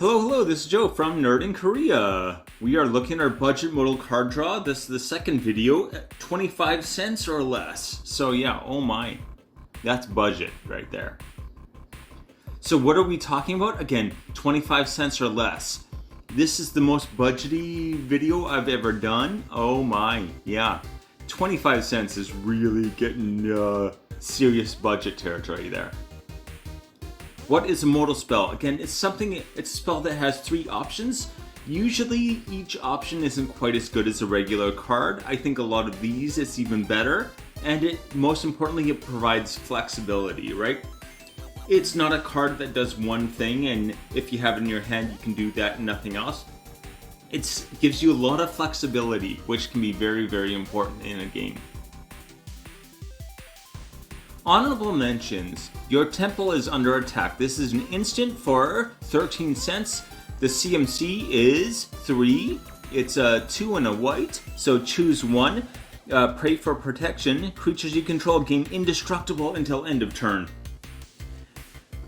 Hello, this is Joe from Nerd in Korea. We are looking at our budget modal card draw. This is the second video at 25 cents or less. So yeah, oh my, that's budget right there. So what are we talking about? Again, 25 cents or less. This is the most budgety video I've ever done. Oh my, yeah. 25 cents is really getting serious budget territory there. What is a modal spell? Again, it's a spell that has 3 options. Usually each option isn't quite as good as a regular card. I think a lot of these it's even better. And most importantly, it provides flexibility, right? It's not a card that does one thing, and if you have it in your hand, you can do that and nothing else. It gives you a lot of flexibility, which can be very, very important in a game. Honorable mentions. Your temple is under attack. This is an instant for 13 cents. The CMC is 3. It's a 2 and a white, so choose one. Pray for protection. Creatures you control gain indestructible until end of turn.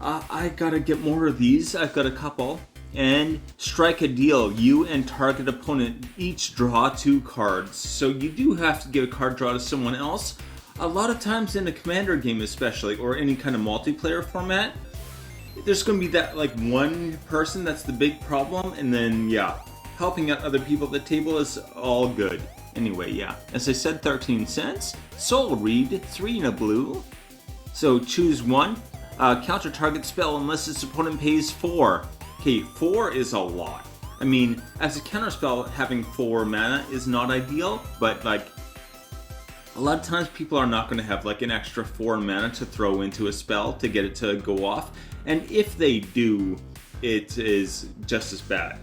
I gotta get more of these. I've got a couple. And strike a deal. You and target opponent each draw 2 cards. So you do have to give a card draw to someone else. A lot of times in a commander game especially, or any kind of multiplayer format, there's going to be that like one person that's the big problem, and then yeah, helping out other people at the table is all good. Anyway, yeah, as I said, 13 cents. Soul Read, 3 and a blue. So choose one. Counter target spell unless its opponent pays 4. Okay, 4 is a lot. I mean, as a counter spell, having 4 mana is not ideal, but like, a lot of times people are not going to have like an extra 4 mana to throw into a spell to get it to go off. And if they do, it is just as bad.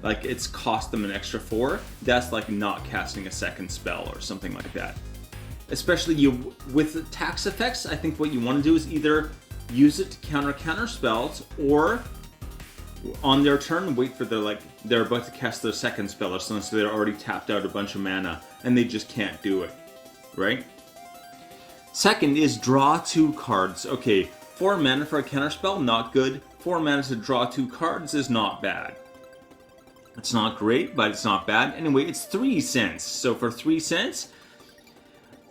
Like it's cost them an extra 4. That's like not casting a second spell or something like that. Especially with tax effects, I think what you want to do is either use it to counter spells, or on their turn wait for they're about to cast their second spell or something, so they're already tapped out a bunch of mana and they just can't do it. Right? Second is draw 2 cards. Okay, 4 mana for a counterspell, not good. 4 mana to draw 2 cards is not bad. It's not great, but it's not bad. Anyway, it's 3 cents. So for 3 cents,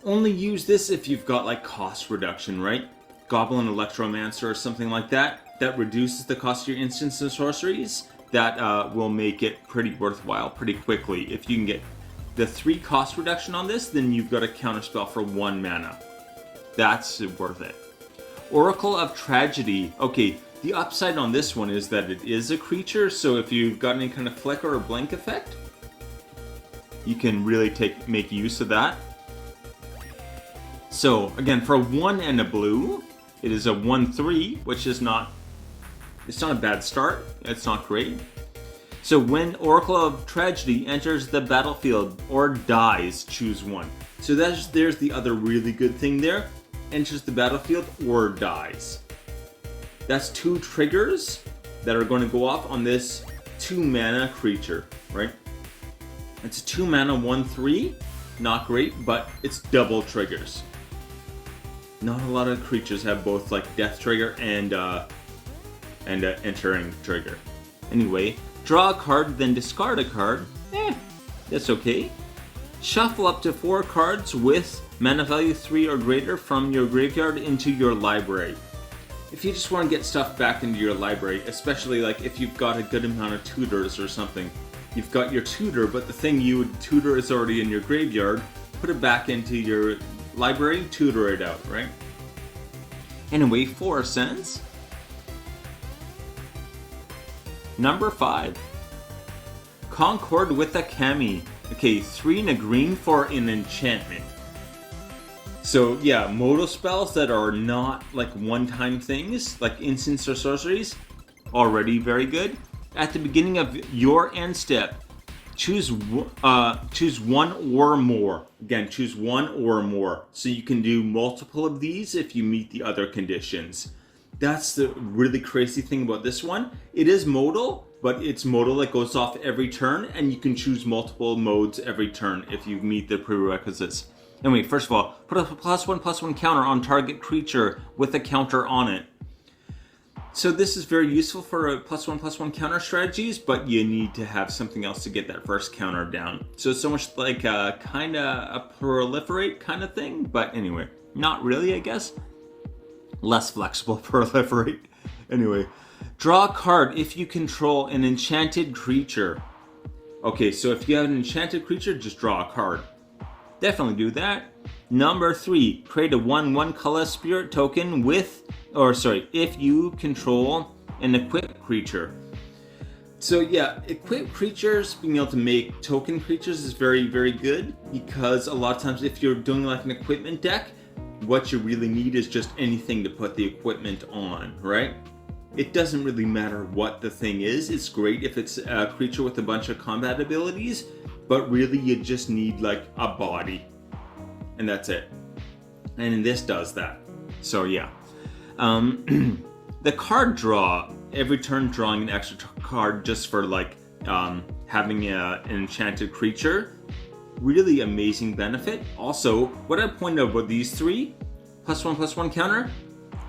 only use this if you've got like cost reduction, right? Goblin Electromancer or something like that. That reduces the cost of your instants and sorceries. That will make it pretty worthwhile pretty quickly. If you can get the 3 cost reduction on this, then you've got a counterspell for 1 mana. That's worth it. Oracle of Tragedy. Okay, the upside on this one is that it is a creature, so if you've got any kind of flicker or blink effect, you can really make use of that. So again, for 1 and a blue, it is a 1/3, which is not, it's not a bad start. It's not great. So when Oracle of Tragedy enters the battlefield or dies, choose one. So there's the other really good thing there. Enters the battlefield or dies. That's 2 triggers that are going to go off on this 2 mana creature, right? It's a 2 mana 1/3, not great, but it's double triggers. Not a lot of creatures have both like death trigger and entering trigger. Anyway. Draw a card, then discard a card. That's okay. Shuffle up to 4 cards with mana value 3 or greater from your graveyard into your library. If you just want to get stuff back into your library, especially like if you've got a good amount of tutors or something, you've got your tutor, but the thing you would tutor is already in your graveyard, put it back into your library, tutor it out, right? Anyway, 4 cents. Number 5. Concord with a Kami. Okay, 3 and a green for an enchantment. So yeah, modal spells that are not like one-time things, like instants or sorceries, already very good. At the beginning of your end step, choose 1 or more. Again, choose 1 or more. So you can do multiple of these if you meet the other conditions. That's the really crazy thing about this one. It is modal, but it's modal that goes off every turn, and you can choose multiple modes every turn if you meet the prerequisites. Anyway, first of all, put a +1/+1 counter on target creature with a counter on it. So this is very useful for +1/+1 counter strategies, but you need to have something else to get that first counter down. So it's so much like kind of a proliferate kind of thing, but anyway, not really, I guess. Less flexible proliferate. Anyway, draw a card if you control an enchanted creature. Okay, so if you have an enchanted creature, just draw a card. Definitely do that. Number 3, create a 1/1 color spirit token if you control an equipped creature. So yeah, equipped creatures, being able to make token creatures is very, very good, because a lot of times if you're doing like an equipment deck, what you really need is just anything to put the equipment on, right? It doesn't really matter what the thing is. It's great if it's a creature with a bunch of combat abilities, but really you just need like a body, and that's it. And this does that. So yeah. The card draw, every turn drawing an extra card just for like having an enchanted creature, really amazing benefit. Also, what I pointed out about these 3, +1/+1 counter,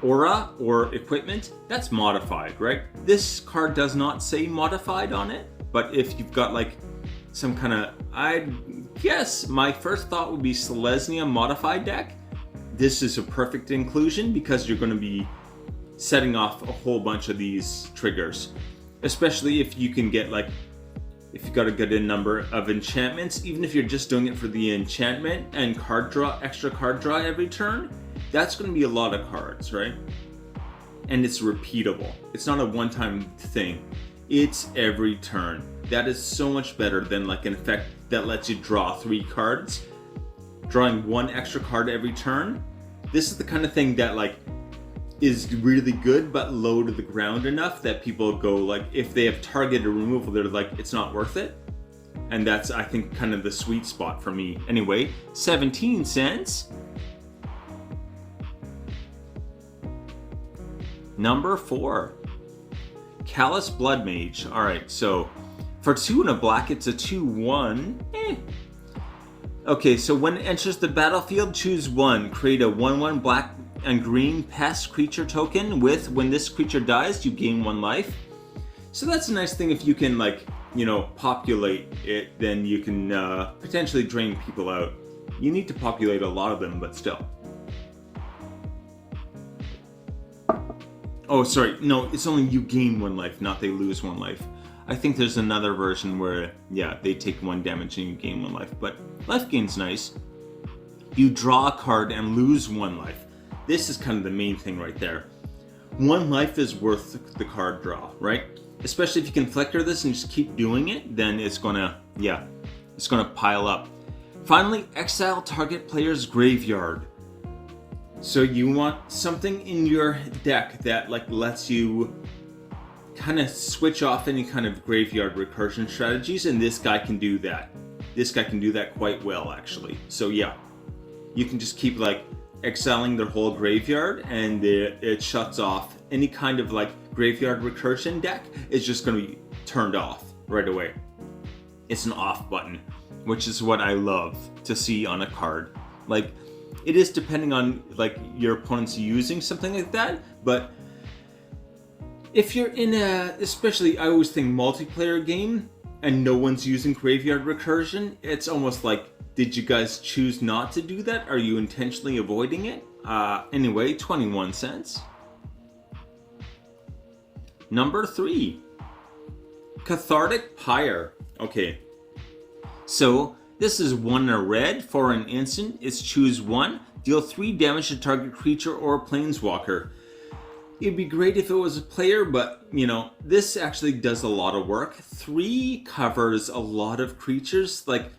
aura or equipment, that's modified, right? This card does not say modified on it, but if you've got like some kind of, I guess my first thought would be Selesnya modified deck, this is a perfect inclusion because you're going to be setting off a whole bunch of these triggers, especially if you can get like, if you've got a good number of enchantments, even if you're just doing it for the enchantment and card draw, extra card draw every turn, that's going to be a lot of cards, right? And it's repeatable. It's not a one-time thing. It's every turn. That is so much better than like an effect that lets you draw 3 cards. Drawing 1 extra card every turn. This is the kind of thing that like is really good, but low to the ground enough that people go like, if they have targeted removal, they're like, it's not worth it. And that's, I think, kind of the sweet spot for me. Anyway, 17 cents. Number 4, Callous Blood Mage. All right, so for 2 and a black, it's a 2/1. Okay, so when it enters the battlefield, choose 1. Create a 1/1 black and green pest creature token with, when this creature dies, you gain 1 life. So that's a nice thing. If you can like, you know, populate it, then you can potentially drain people out. You need to populate a lot of them, but still. Oh, sorry, no, it's only you gain 1 life, not they lose 1 life. I think there's another version where, yeah, they take 1 damage and you gain 1 life, but life gain's nice. You draw a card and lose 1 life. This is kind of the main thing right there. 1 life is worth the card draw, right? Especially if you can flicker this and just keep doing it, then it's gonna, yeah, it's gonna pile up. Finally, exile target player's graveyard. So you want something in your deck that like lets you kind of switch off any kind of graveyard recursion strategies, and this guy can do that. This guy can do that quite well, actually. So yeah, you can just keep like exiling their whole graveyard, and it shuts off any kind of like graveyard recursion deck. Is just going to be turned off right away. It's an off button, which is what I love to see on a card. Like, it is depending on like your opponent's using something like that, but if you're in a, especially I always think multiplayer game and no one's using graveyard recursion, it's almost like, did you guys choose not to do that? Are you intentionally avoiding it? Anyway, 21 cents. Number 3, Cathartic Pyre. Okay, so this is 1 in a red for an instant. It's choose 1, deal 3 damage to target creature or planeswalker. It'd be great if it was a player, but you know, this actually does a lot of work. 3 covers a lot of creatures, like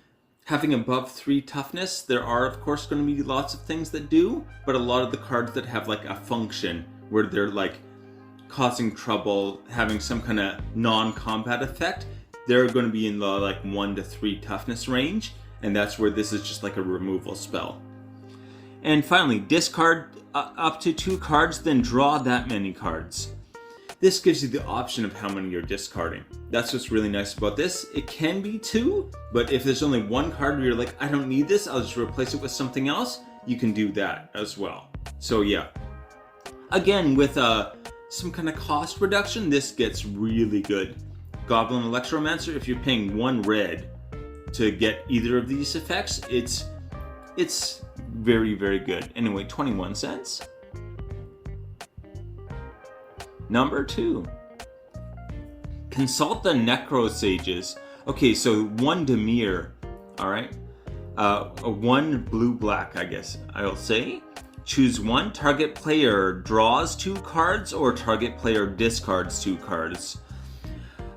having above 3 toughness. There are of course going to be lots of things that do, but a lot of the cards that have like a function where they're like causing trouble, having some kind of non-combat effect, they're going to be in the like 1 to 3 toughness range, and that's where this is just like a removal spell. And finally, discard up to 2 cards, then draw that many cards. This gives you the option of how many you're discarding. That's what's really nice about this. It can be 2, but if there's only 1 card where you're like, I don't need this, I'll just replace it with something else, you can do that as well. So yeah. Again, with some kind of cost reduction, this gets really good. Goblin Electromancer, if you're paying 1 red to get either of these effects, it's very, very good. Anyway, 21 cents. Number 2. Consult the Necro Sages. Okay, so 1 Demir, alright? 1 blue-black, I guess I'll say. Choose 1. Target player draws 2 cards or target player discards 2 cards.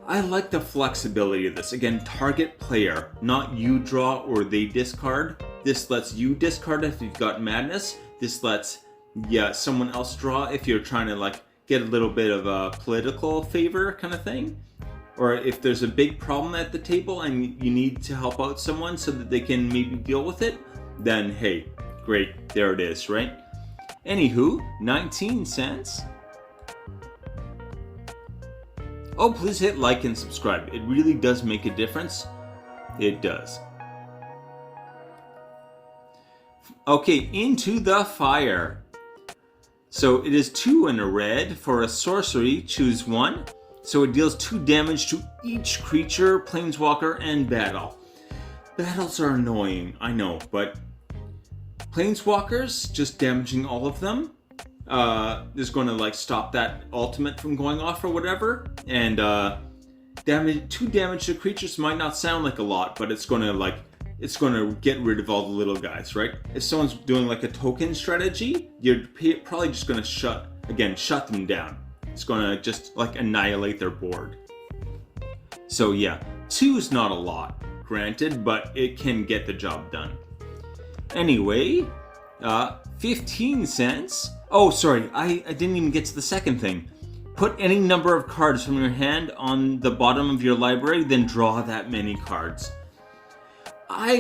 I like the flexibility of this. Again, target player, not you draw or they discard. This lets you discard if you've got madness. This lets, someone else draw if you're trying to like get a little bit of a political favor kind of thing. Or if there's a big problem at the table and you need to help out someone so that they can maybe deal with it, then hey, great, there it is, right? Anywho, 19 cents. Oh, please hit like and subscribe. It really does make a difference. It does. Okay, Into the Fire. So it is 2 and a red. For a sorcery, choose 1. So it deals 2 damage to each creature, planeswalker, and battle. Battles are annoying, I know, but planeswalkers, just damaging all of them, is going to like stop that ultimate from going off or whatever. And 2 damage to creatures might not sound like a lot, but it's going to get rid of all the little guys, right? If someone's doing like a token strategy, you're probably just going to shut them down. It's going to just like annihilate their board. So yeah, 2 is not a lot, granted, but it can get the job done. Anyway, 15 cents. Oh, sorry, I didn't even get to the second thing. Put any number of cards from your hand on the bottom of your library, then draw that many cards. I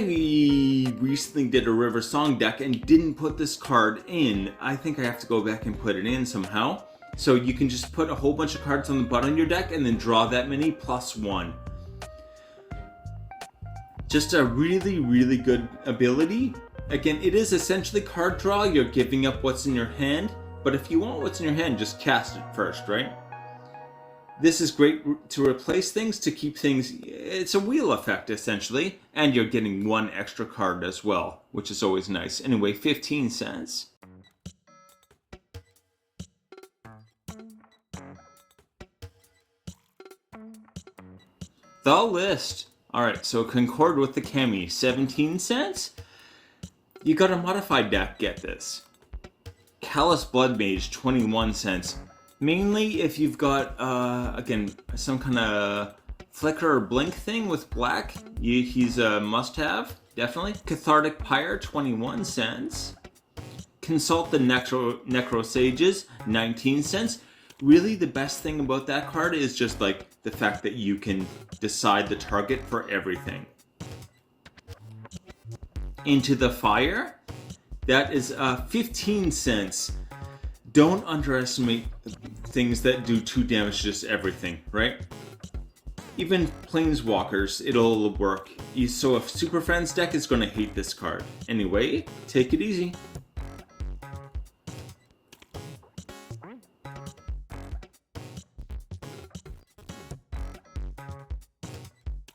recently did a River Song deck and didn't put this card in. I think I have to go back and put it in somehow. So you can just put a whole bunch of cards on the bottom of your deck and then draw that many plus 1. Just a really, really good ability. Again, it is essentially card draw. You're giving up what's in your hand. But if you want what's in your hand, just cast it first, right? This is great to replace things, to keep things... It's a wheel effect, essentially. And you're getting 1 extra card as well, which is always nice. Anyway, 15 cents. The List. Alright, so Concord with the Kami, 17 cents. You got a modified deck, get this. Callous Blood Mage, 21 cents. Mainly if you've got, again, some kind of flicker or blink thing with black, he's a must-have, definitely. Cathartic Pyre, 21 cents. Consult the Necro Sages, 19 cents. Really, the best thing about that card is just like the fact that you can decide the target for everything. Into the Fire, that is 15 cents. Don't underestimate things that do 2 damage to just everything, right? Even Planeswalkers, it'll work. So if Super Friends deck is going to hate this card. Anyway, take it easy.